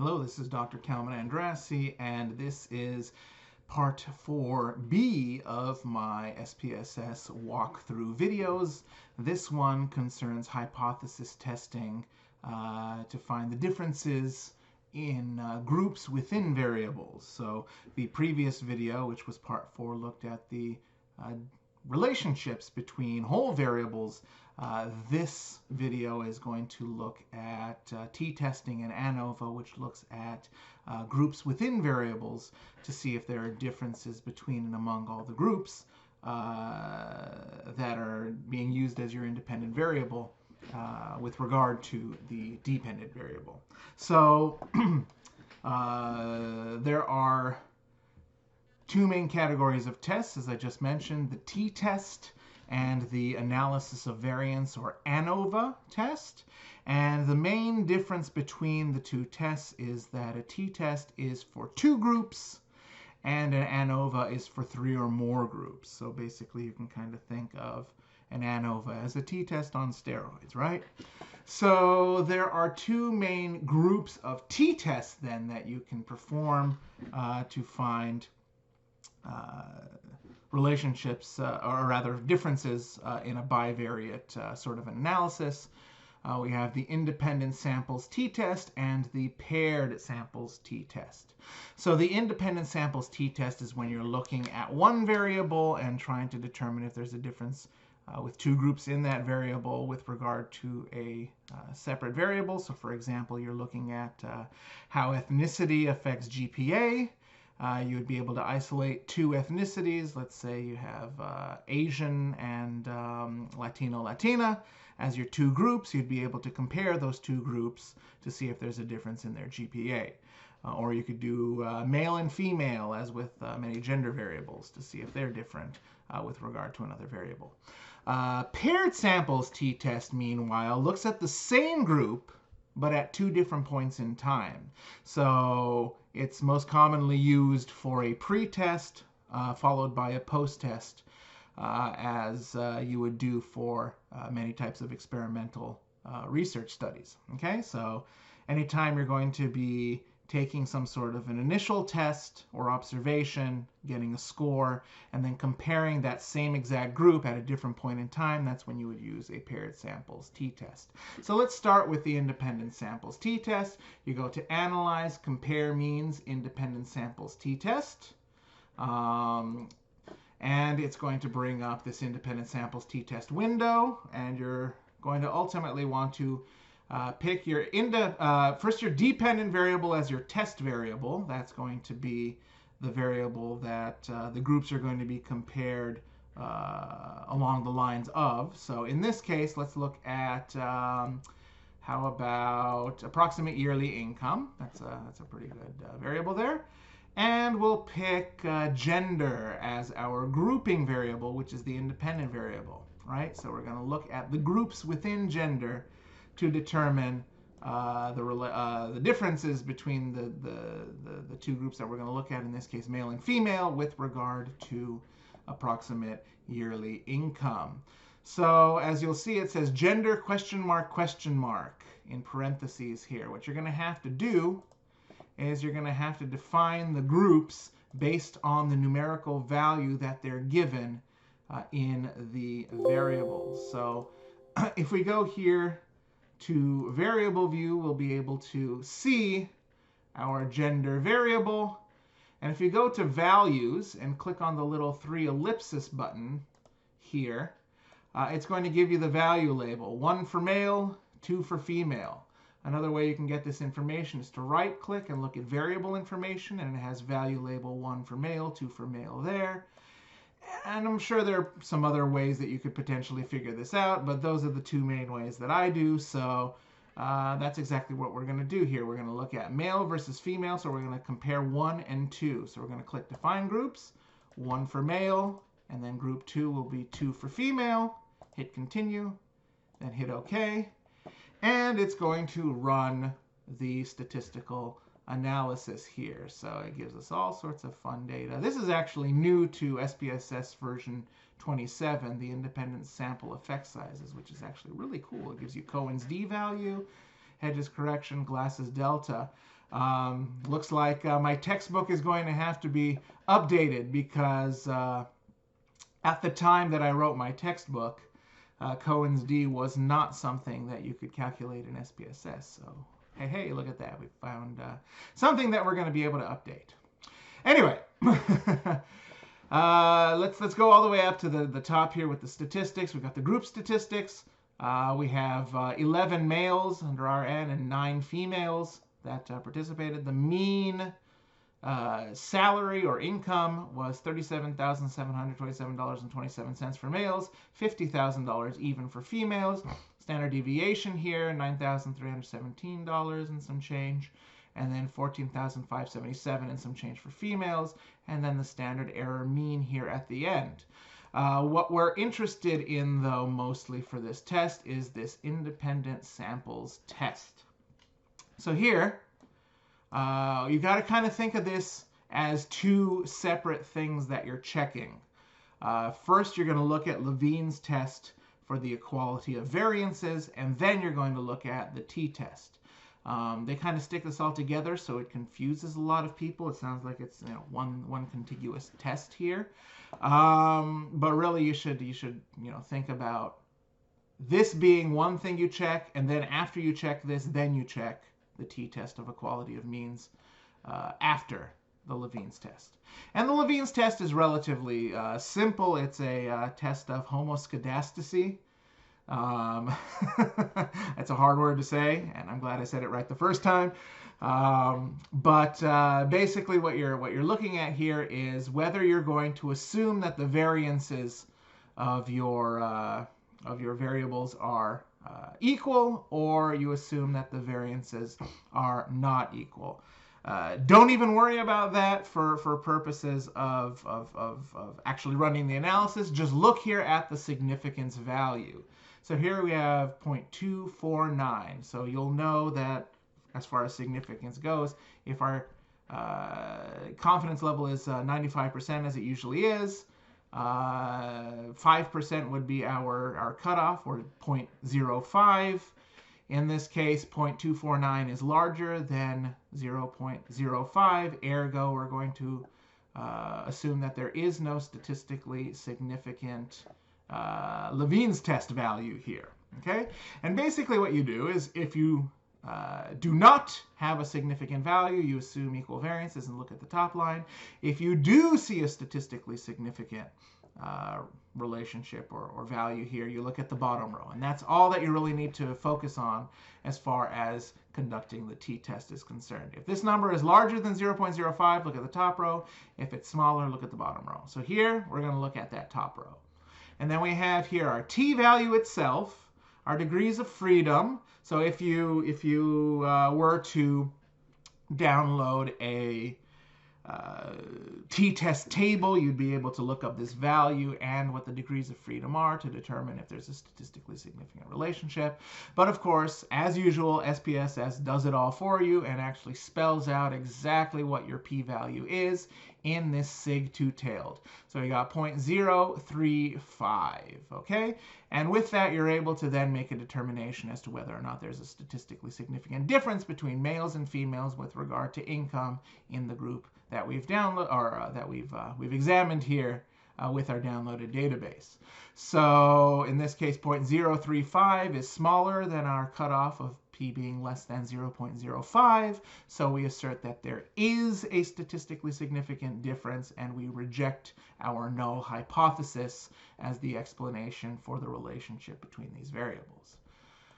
Hello, this is Dr. Calvin Andrassi, and this is part 4B of my SPSS walkthrough videos. This one concerns hypothesis testing to find the differences in groups within variables. So the previous video, which was part 4, looked at the relationships between whole variables. This video is going to look at t-testing and ANOVA, which looks at groups within variables to see if there are differences between and among all the groups that are being used as your independent variable with regard to the dependent variable. So there are two main categories of tests, as I just mentioned, the t-test and the analysis of variance, or ANOVA test. And the main difference between the two tests is that a t-test is for 2 groups and an ANOVA is for 3 or more groups. So basically you can kind of think of an ANOVA as a t-test on steroids, right? So there are 2 main groups of t-tests then that you can perform to find relationships, or rather differences in a bivariate sort of analysis. We have the independent samples t-test and the paired samples t-test. So the independent samples t-test is when you're looking at one variable and trying to determine if there's a difference with 2 groups in that variable with regard to a separate variable. So for example, you're looking at how ethnicity affects GPA. You would be able to isolate 2 ethnicities. Let's say you have Asian and Latino-Latina as your 2 groups. You'd be able to compare those 2 groups to see if there's a difference in their GPA. Or you could do male and female, as with many gender variables, to see if they're different with regard to another variable. Paired samples t-test, meanwhile, looks at the same group but at 2 different points in time. So it's most commonly used for a pre-test followed by a post-test, as you would do for many types of experimental research studies. Okay, so anytime you're going to be taking some sort of an initial test or observation, getting a score, and then comparing that same exact group at a different point in time, that's when you would use a paired samples t-test. So let's start with the independent samples t-test. You go to Analyze, Compare Means, Independent Samples t-test. And it's going to bring up this independent samples t-test window, and you're going to ultimately want to pick your first your dependent variable as your test variable. That's going to be the variable that the groups are going to be compared along the lines of. So in this case, let's look at how about approximate yearly income. That's a pretty good variable there. And we'll pick gender as our grouping variable, which is the independent variable, right? So we're going to look at the groups within gender to determine the differences between the 2 groups that we're going to look at, in this case male and female, with regard to approximate yearly income. So as you'll see, it says gender question mark in parentheses here. What you're going to have to do is you're going to have to define the groups based on the numerical value that they're given in the variables. So if we go here to variable view, we'll be able to see our gender variable. And if you go to values and click on the little 3 ellipsis button here, it's going to give you the value label, 1 for male, 2 for female. Another way you can get this information is to right click and look at variable information, and it has value label 1 for male, 2 for male there. And I'm sure there are some other ways that you could potentially figure this out, but those are the 2 main ways that I do. So that's exactly what we're going to do here. We're going to look at male versus female, so we're going to compare 1 and 2. So we're going to click Define Groups, 1 for male, and then group 2 will be 2 for female. Hit Continue, then hit OK. And it's going to run the statistical analysis here. So it gives us all sorts of fun data. This is actually new to SPSS version 27, the independent sample effect sizes, which is actually really cool. It gives you Cohen's d value, Hedges correction, glasses delta. Looks like my textbook is going to have to be updated because at the time that I wrote my textbook, Cohen's d was not something that you could calculate in SPSS. So hey, look at that. We found something that we're going to be able to update. Anyway, let's go all the way up to the top here with the statistics. We've got the group statistics. We have 11 males under RN and 9 females that participated. The mean salary or income was $37,727.27 for males, $50,000 even for females. Standard deviation here, $9,317 and some change, and then $14,577 and some change for females, and then the standard error mean here at the end. What we're interested in, though, mostly for this test is this independent samples test. So here, you got to kind of think of this as two separate things that you're checking. First, you're going to look at Levene's test for the equality of variances, and then you're going to look at the t-test. They kind of stick this all together, so it confuses a lot of people. It sounds like it's one contiguous test here, but really you should think about this being one thing you check, and then after you check this, then you check the t-test of equality of means after the Levene's test. And the Levene's test is relatively simple. It's a test of homoscedasticity. That's a hard word to say, and I'm glad I said it right the first time. But basically what you're looking at here is whether you're going to assume that the variances of your variables are equal, or you assume that the variances are not equal. Don't even worry about that for purposes of actually running the analysis. Just look here at the significance value. So here we have 0.249. So you'll know that as far as significance goes, if our confidence level is 95%, as it usually is, 5% would be our cutoff, or 0.05. In this case, 0.249 is larger than 0.05. Ergo, we're going to assume that there is no statistically significant Levene's test value here. Okay? And basically what you do is, if you do not have a significant value, you assume equal variances and look at the top line. If you do see a statistically significant relationship or value here, you look at the bottom row. And that's all that you really need to focus on as far as conducting the t-test is concerned. If this number is larger than 0.05, look at the top row. If it's smaller, look at the bottom row. So here, we're going to look at that top row. And then we have here our t-value itself, our degrees of freedom. So if you were to download a t-test table, you'd be able to look up this value and what the degrees of freedom are to determine if there's a statistically significant relationship. But of course, as usual, SPSS does it all for you and actually spells out exactly what your p-value is in this sig two-tailed. So you got 0.035, okay? And with that, you're able to then make a determination as to whether or not there's a statistically significant difference between males and females with regard to income in the group that we've we've examined here with our downloaded database. So in this case, 0.035 is smaller than our cutoff of p being less than 0.05. So we assert that there is a statistically significant difference, and we reject our null hypothesis as the explanation for the relationship between these variables.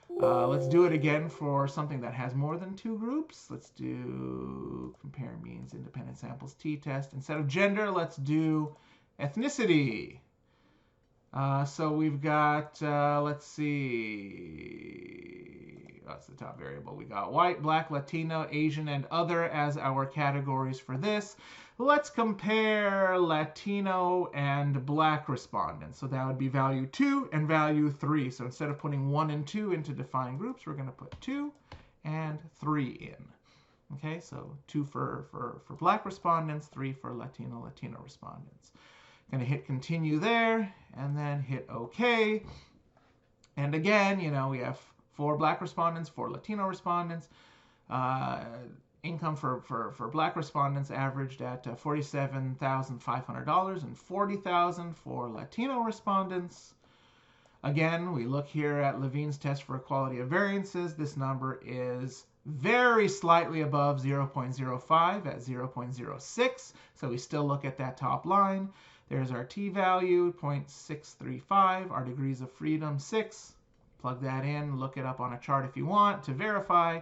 Let's do it again for something that has more than two groups. Let's do compare means, independent samples, t-test. Instead of gender, let's do ethnicity. So we've got, let's see, that's the top variable. We got white, black, Latino, Asian, and other as our categories for this. Let's compare Latino and black respondents. So that would be value 2 and value 3. So instead of putting 1 and 2 into defined groups, we're going to put 2 and 3 in. Okay, so 2 for black respondents, 3 for Latino respondents. Going to hit continue there, and then hit OK. And again, we have for Black respondents, for Latino respondents. Income for Black respondents averaged at $47,500 and $40,000 for Latino respondents. Again, we look here at Levine's test for equality of variances. This number is very slightly above 0.05 at 0.06. So we still look at that top line. There's our t-value, 0.635, our degrees of freedom, 6. Plug that in, look it up on a chart if you want to verify.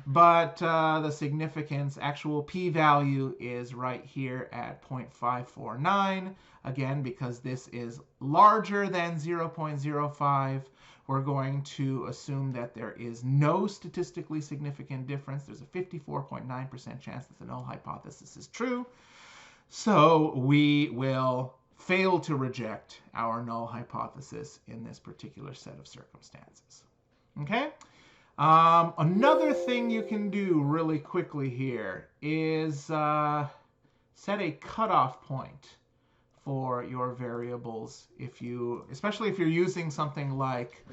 But the significance, actual p-value, is right here at 0.549. Again, because this is larger than 0.05, we're going to assume that there is no statistically significant difference. There's a 54.9% chance that the null hypothesis is true. So we will fail to reject our null hypothesis in this particular set of circumstances. Okay? Another thing you can do really quickly here is set a cutoff point for your variables, especially if you're using something like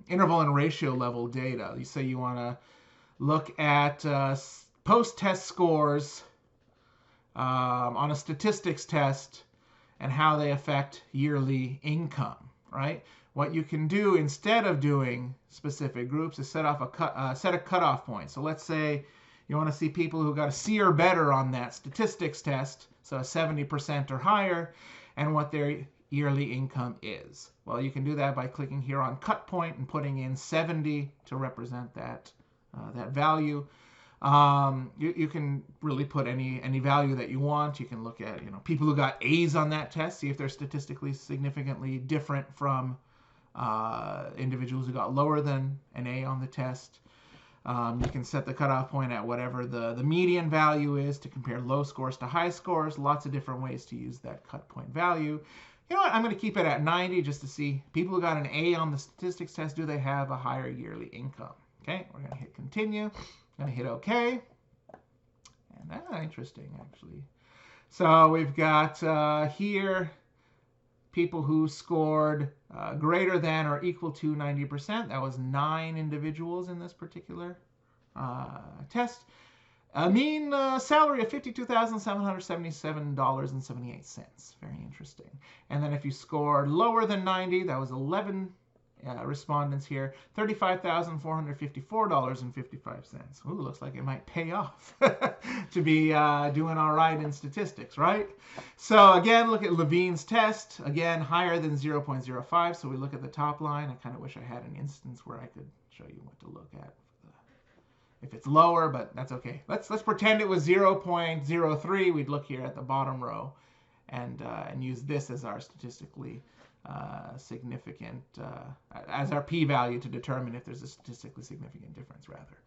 interval and ratio level data. You say you want to look at post-test scores on a statistics test and how they affect yearly income, right? What you can do instead of doing specific groups is set a cutoff point. So let's say you want to see people who got a C or better on that statistics test, so a 70% or higher, and what their yearly income is. Well, you can do that by clicking here on cut point and putting in 70 to represent that value. You can really put any value that you want. You can look at people who got A's on that test, see if they're statistically significantly different from individuals who got lower than an A on the test. You can set the cutoff point at whatever the median value is to compare low scores to high scores. Lots of different ways to use that cut point value. You know what? I'm going to keep it at 90 just to see people who got an A on the statistics test, do they have a higher yearly income? Okay, we're going to hit continue. I'm going to hit OK. And that's interesting, actually. So we've got here people who scored greater than or equal to 90%. That was 9 individuals in this particular test. A mean salary of $52,777.78. Very interesting. And then if you scored lower than 90, that was 11 respondents here, $35,454.55. Ooh, looks like it might pay off to be doing all right in statistics, right? So again, look at Levine's test. Again, higher than 0.05. So we look at the top line. I kind of wish I had an instance where I could show you what to look at if it's lower, but that's okay. Let's pretend it was 0.03. We'd look here at the bottom row and use this as our statistically significant, as our p-value to determine if there's a statistically significant difference, rather.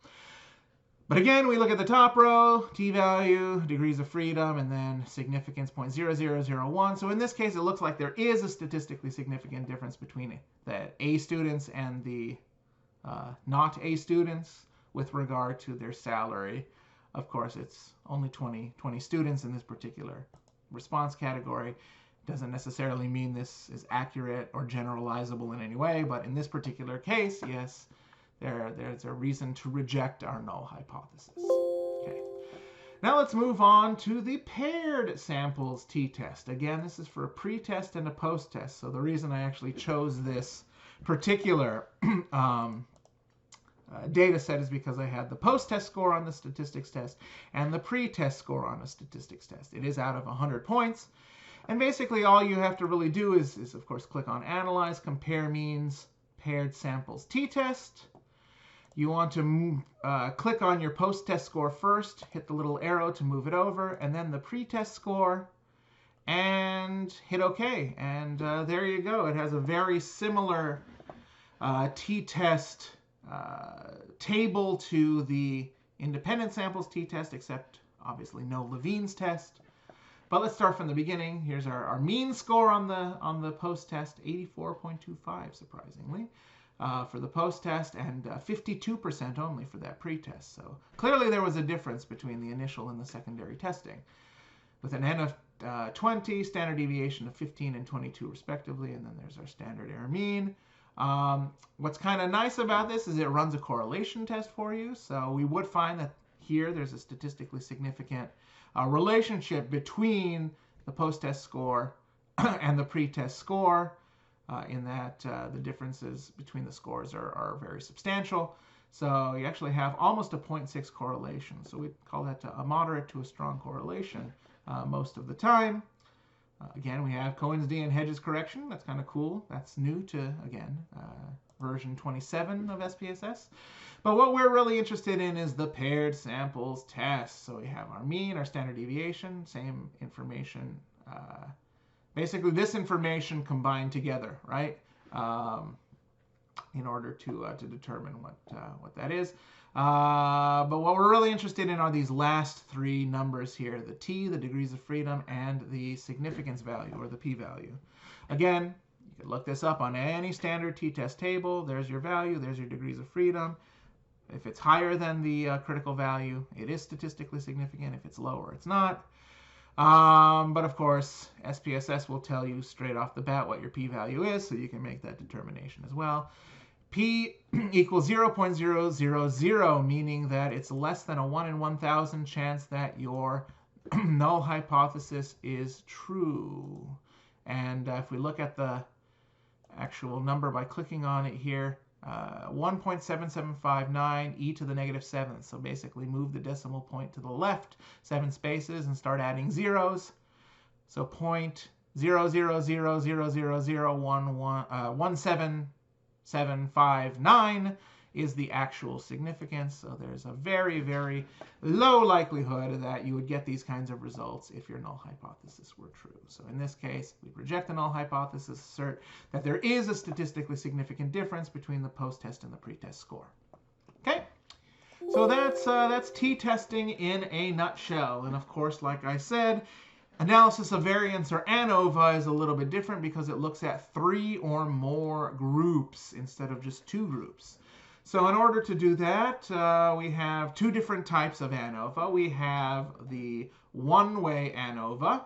But again, we look at the top row, t-value, degrees of freedom, and then significance 0.0001. So in this case, it looks like there is a statistically significant difference between the A students and the not A students with regard to their salary. Of course, it's only 20 students in this particular response category. Doesn't necessarily mean this is accurate or generalizable in any way, but in this particular case, yes, there's a reason to reject our null hypothesis. Okay. Now let's move on to the paired samples t-test. Again, this is for a pre-test and a post-test. So the reason I actually chose this particular data set is because I had the post-test score on the statistics test and the pre-test score on a statistics test. It is out of 100 points. And basically all you have to really do is of course, click on Analyze, Compare Means, Paired Samples t-test. You want to click on your post-test score first, hit the little arrow to move it over, and then the pre-test score, and hit OK. And there you go. It has a very similar t-test table to the independent samples t-test, except obviously no Levine's test. But let's start from the beginning. Here's our mean score on the post-test, 84.25, surprisingly, for the post-test, and 52% only for that pre-test. So clearly there was a difference between the initial and the secondary testing, with an N of 20, standard deviation of 15 and 22 respectively, and then there's our standard error mean. What's kind of nice about this is it runs a correlation test for you. So we would find that here there's a statistically significant relationship between the post-test score and the pre-test score, in that the differences between the scores are very substantial. So you actually have almost a 0.6 correlation. So we call that a moderate to a strong correlation most of the time. Again, we have Cohen's-d and Hedges correction. That's kind of cool. That's new to, again, version 27 of SPSS. But what we're really interested in is the paired samples test. So we have our mean, our standard deviation, same information. Basically, this information combined together, right? In order to determine what that is. But what we're really interested in are these last three numbers here, the t, the degrees of freedom, and the significance value, or the p-value. Again, you can look this up on any standard t-test table. There's your value, there's your degrees of freedom. If it's higher than the critical value, it is statistically significant. If it's lower, it's not. But of course, SPSS will tell you straight off the bat what your p-value is, so you can make that determination as well. P equals 0.000, meaning that it's less than a 1 in 1,000 chance that your null hypothesis is true. And if we look at the actual number by clicking on it here, 1.7759 e to the negative 7th. So basically move the decimal point to the left 7 spaces and start adding zeros. So 0.00000111759 is the actual significance. So there's a very, very low likelihood that you would get these kinds of results if your null hypothesis were true. So in this case, we reject the null hypothesis, assert that there is a statistically significant difference between the post-test and the pre-test score. Okay, so that's t-testing in a nutshell. And of course, like I said, analysis of variance, or ANOVA, is a little bit different because it looks at 3 or more groups instead of just 2 groups. So in order to do that, we have 2 different types of ANOVA. We have the one-way ANOVA,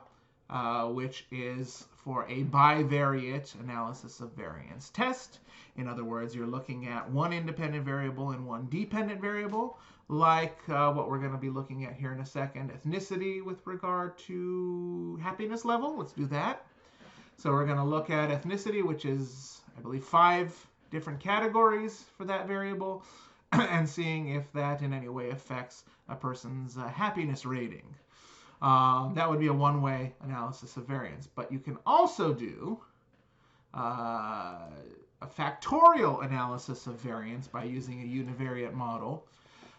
which is for a bivariate analysis of variance test. In other words, you're looking at one independent variable and one dependent variable, like what we're going to be looking at here in a second, ethnicity with regard to happiness level. Let's do that. So we're going to look at ethnicity, which is, I believe, 5 different categories for that variable, and seeing if that in any way affects a person's happiness rating. That would be a one-way analysis of variance. But you can also do a factorial analysis of variance by using a univariate model,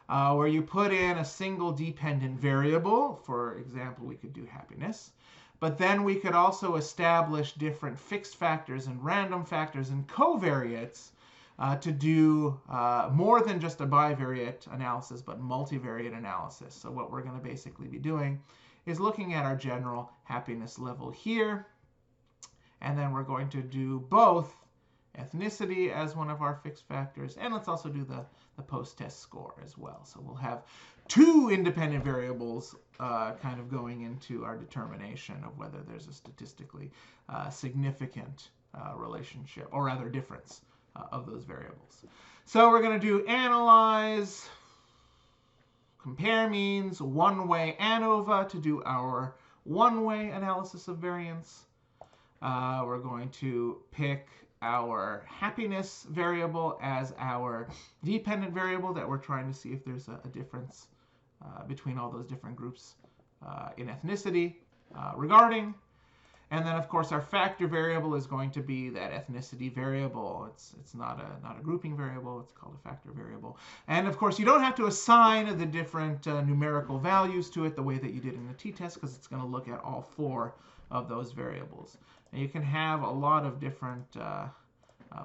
where you put in a single dependent variable. For example, we could do happiness. But then we could also establish different fixed factors and random factors and covariates to do more than just a bivariate analysis, but multivariate analysis. So what we're going to basically be doing is looking at our general happiness level here. And then we're going to do both ethnicity as one of our fixed factors, and let's also do the post-test score as well. So we'll have 2 independent variables kind of going into our determination of whether there's a statistically significant relationship, or rather difference, of those variables. So we're going to do analyze, compare means, one-way ANOVA to do our one-way analysis of variance. We're going to pick our happiness variable as our dependent variable that we're trying to see if there's a difference between all those different groups in ethnicity regarding. And then, of course, our factor variable is going to be that ethnicity variable. It's not a grouping variable. It's called a factor variable. And, of course, you don't have to assign the different numerical values to it the way that you did in the t-test, because it's going to look at all 4 of those variables. And you can have a lot of different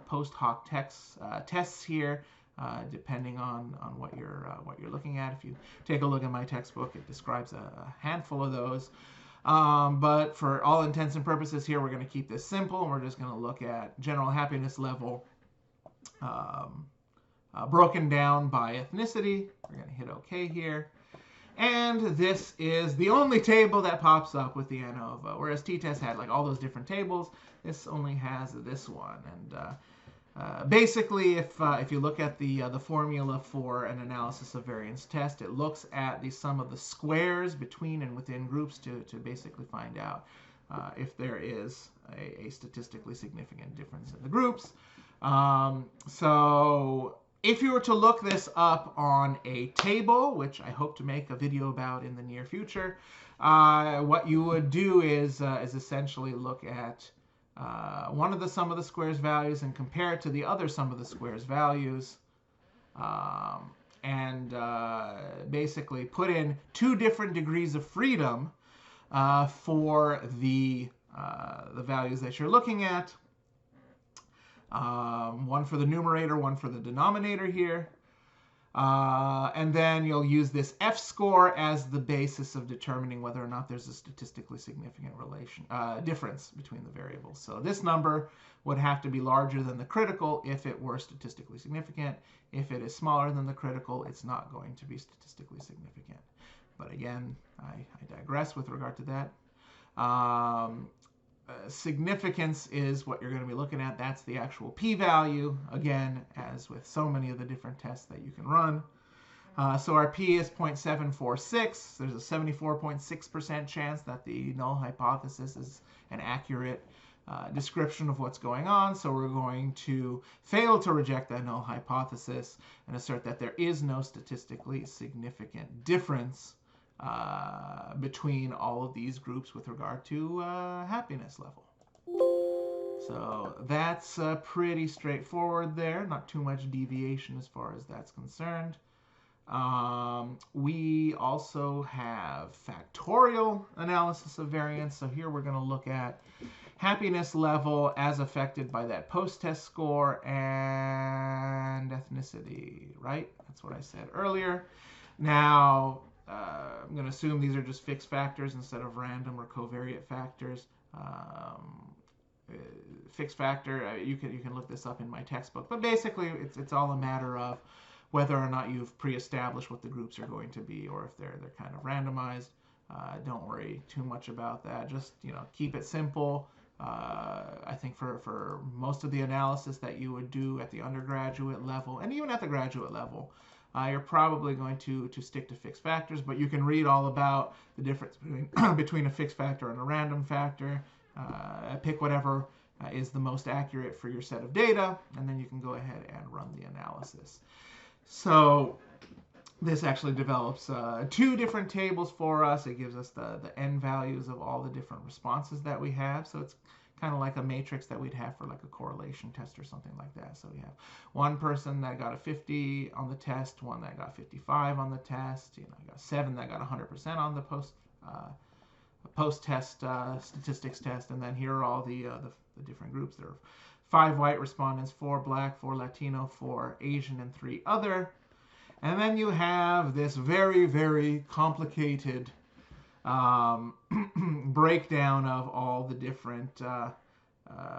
post hoc tests here, depending on what you're looking at. If you take a look at my textbook, it describes a handful of those. But for all intents and purposes here, we're going to keep this simple, and we're just going to look at general happiness level broken down by ethnicity. We're going to hit OK here. And this is the only table that pops up with the ANOVA, whereas t-test had like all those different tables. This only has this one. And Basically, if you look at the formula for an analysis of variance test, it looks at the sum of the squares between and within groups to basically find out if there is a statistically significant difference in the groups. So if you were to look this up on a table, which I hope to make a video about in the near future, what you would do is essentially look at one of the sum of the squares values and compare it to the other sum of the squares values, and basically put in 2 different degrees of freedom for the values that you're looking at. One for the numerator, one for the denominator here. And then you'll use this F-score as the basis of determining whether or not there's a statistically significant difference between the variables. So this number would have to be larger than the critical if it were statistically significant. If it is smaller than the critical, it's not going to be statistically significant. But again, I digress with regard to that. Significance is what you're going to be looking at. That's the actual p-value, again, as with so many of the different tests that you can run. So our p is 0.746. There's a 74.6% chance that the null hypothesis is an accurate description of what's going on. So we're going to fail to reject that null hypothesis and assert that there is no statistically significant difference between all of these groups with regard to happiness level. So that's pretty straightforward there. Not too much deviation as far as that's concerned. We also have factorial analysis of variance. So here we're going to look at happiness level as affected by that post-test score and ethnicity, right? That's what I said earlier. Now, I'm going to assume these are just fixed factors instead of random or covariate factors. Fixed factor, you can look this up in my textbook, but basically it's all a matter of whether or not you've pre-established what the groups are going to be, or if they're kind of randomized. Don't worry too much about that. Just keep it simple. I think for most of the analysis that you would do at the undergraduate level and even at the graduate level, you're probably going to stick to fixed factors, but you can read all about the difference between a fixed factor and a random factor. Pick whatever is the most accurate for your set of data, and then you can go ahead and run the analysis. So this actually develops 2 different tables for us. It gives us the n values of all the different responses that we have. So it's kind of like a matrix that we'd have for like a correlation test or something like that. So we have one person that got a 50 on the test, one that got 55 on the test, you got 7 that got 100% on the post-test statistics test, and then here are all the different groups. There are 5 white respondents, 4 black, 4 Latino, 4 Asian, and 3 other. And then you have this very, very complicated breakdown of all the different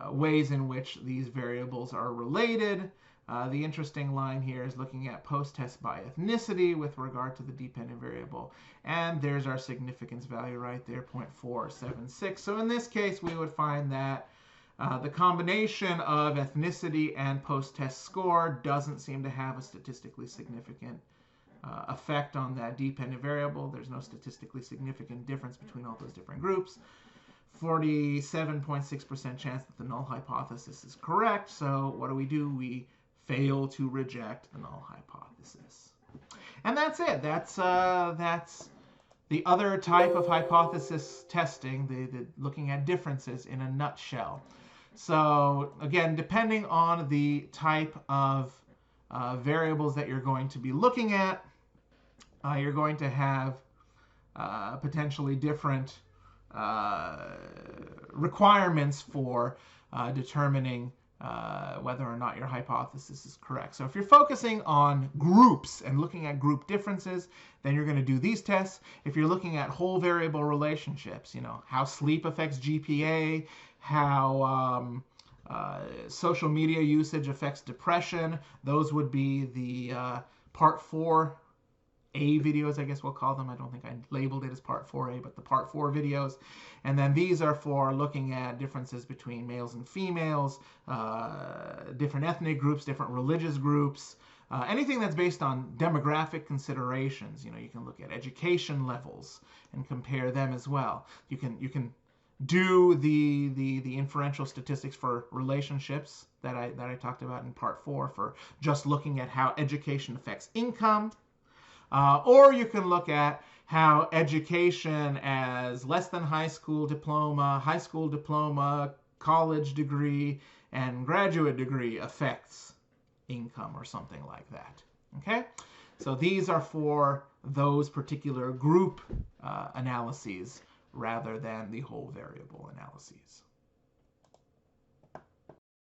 ways in which these variables are related. The interesting line here is looking at post-test by ethnicity with regard to the dependent variable. And there's our significance value right there, 0.476. So in this case, we would find that the combination of ethnicity and post-test score doesn't seem to have a statistically significant effect on that dependent variable. There's no statistically significant difference between all those different groups. 47.6% chance that the null hypothesis is correct. So what do? We fail to reject the null hypothesis. And that's it. That's the other type of hypothesis testing, the looking at differences in a nutshell. So again, depending on the type of variables that you're going to be looking at, you're going to have potentially different requirements for determining whether or not your hypothesis is correct. So if you're focusing on groups and looking at group differences, then you're going to do these tests. If you're looking at whole variable relationships, how sleep affects GPA, how social media usage affects depression, those would be the Part 4A A videos, I guess we'll call them. I don't think I labeled it as Part 4A, but the Part 4 videos. And then these are for looking at differences between males and females, different ethnic groups, different religious groups, anything that's based on demographic considerations. You know, you can look at education levels and compare them as well. You can do the inferential statistics for relationships that I talked about in Part 4 for just looking at how education affects income. Or you can look at how education as less than high school diploma, college degree, and graduate degree affects income or something like that. Okay? So these are for those particular group analyses rather than the whole variable analyses.